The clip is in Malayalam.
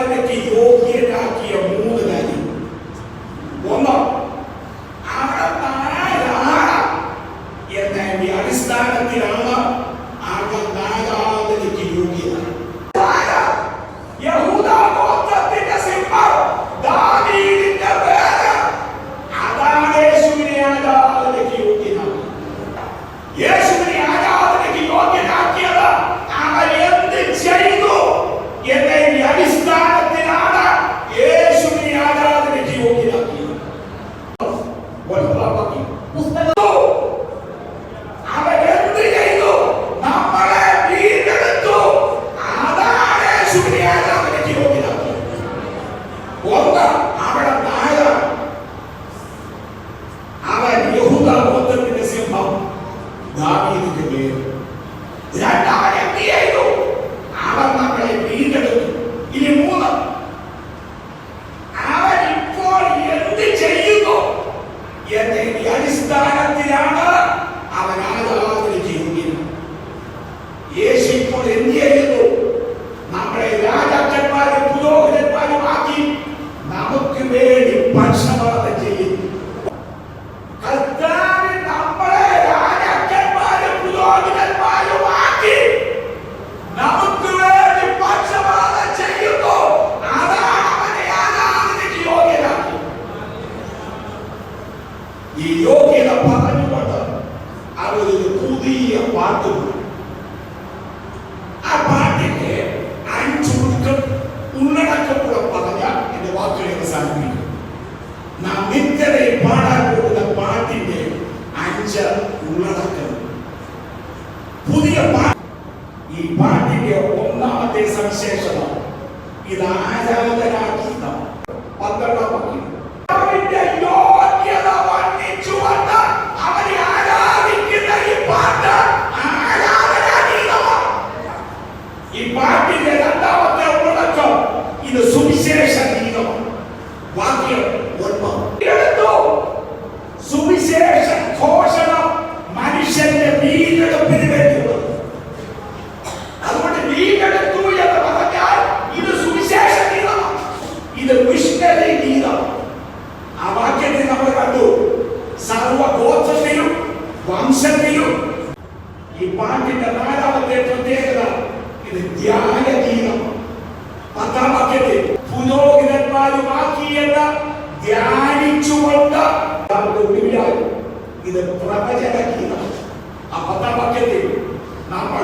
ആരാധനയ്ക്ക് യോഗ്യരാക്കിയ മൂന്ന് കാര്യം. ഒന്ന്, എന്ന അടിസ്ഥാനത്തിലാണ് ആകെ ആരാധനയ്ക്ക് യോഗ്യത. യഹൂദഗോത്രത്തിന്റെ സിംഹം ദാവീദിന്റെ പേര്, അതാണ് യേശുവിനെ ആരാധനയ്ക്ക് യോഗ്യനാക്കുക. യേശുവിനെ ആരാധനയ്ക്ക് യോഗ്യനാക്കിയത് അവൻ എന്ത് ചെയ്തു എന്നതിന്റെ അടിസ്ഥാനത്തിലാണ് യേശുവിനെ ആരാധനയ്ക്ക് യോഗ്യനാക്കിയത്. അവൻ എന്ത് ചെയ്തു? നമ്മളെ വീണ്ടെടുത്തു. അതാണ് യേശുവിനെ ആരാധനയ്ക്ക് യോഗ്യനാക്കിയത്. ഒന്ന്, അവിടെ താഴെ അവൻ യഹൂദഗോത്രത്തിന്റെ സിംഹം ദാവീദിന്റെ പേര്. രണ്ടാമൻ എന്ത് ചെയ്തു? അവൻ നമ്മളെ വീണ്ടെടുത്തു. ഇനി മൂന്ന്, അവൻ ഇപ്പോൾ എന്ത് ചെയ്യുന്നു എന്നതിന്റെ അടിസ്ഥാനത്തിലാണ് അവൻ ആരാധനയ്ക്ക് യോഗ്യൻ. യേശു ഇപ്പോൾ എന്ത് ചെയ്യുന്നു? നമ്മളെ രാജാക്കന്മാരും പുരോഹിതന്മാരുമാക്കി നമുക്ക് വേണ്ടി പക്ഷപാതം ചെയ്യുന്നു. കർത്താവ് നമ്മളെ രാജാക്കന്മാരും പുരോഹിതന്മാരുമാക്കി നമുക്ക് വേണ്ടി പക്ഷപാതം ചെയ്യുന്നു. അതാണ് അവനെ ആരാധനയ്ക്ക് യോഗ്യനാക്കി. ഈ യോഗ്യത പറഞ്ഞുകൊണ്ട് അവരൊരു പുതിയ പാട്ട് പാടി. ആ പാട്ടിന്റെ 5 ഉള്ളടക്കമുള്ള പറഞ്ഞ എന്റെ വാക്കുകളെ അവസാനിപ്പിക്കും. നാം നിത്യതയിൽ പാടാൻ പോകുന്ന പാട്ടിന്റെ 5 ഉള്ളടക്കം. പുതിയ പാട്ട്. ഈ പാട്ടിന്റെ ഒന്നാമത്തെ സവിശേഷത ഇത് ആരാധനാഗീതം. 12-ാം വാക്യം. യോഗ്യത വർണ്ണിച്ചുകൊണ്ട് അവനെ ആരാധിക്കുന്ന ഈ പാട്ട് ആരാധനാഗീതമാണ്. ഈ പാട്ടിന്റെ രണ്ടാമത്തെ ഉള്ളടക്കം ഇത് സുവിശേഷ ഗീതമാണ്. വാക്യം 9. സുവിശേഷ ഘോഷണം മനുഷ്യന്റെ വീണ്ടെടുപ്പിന് വേണ്ടിയുള്ളത്. അതുകൊണ്ട് വീണ്ടെടുത്തു എന്ന് പറഞ്ഞാൽ ഇത് സുവിശേഷ ഗീതമാണ്. ഇത് മിഷണറി ഗീതമാണ്. ആ വാക്യത്തിൽ നമ്മൾ കണ്ടു സർവഗോത്രത്തിലും വംശത്തിലും. ഈ പാട്ടിന്റെ 4ാമത്തെ പ്രത്യേകത ഇത് ധ്യാന ഗീതമാണ്. 10-ാം വാക്യത്തിൽ പുരോഹിതന്മാരുമാക്കിയെന്ന് ധ്യാനിച്ചുകൊണ്ട് ഇത് പ്രവചന ഗീതം. ആ 10-ാം വാക്യത്തിൽ നമ്മൾ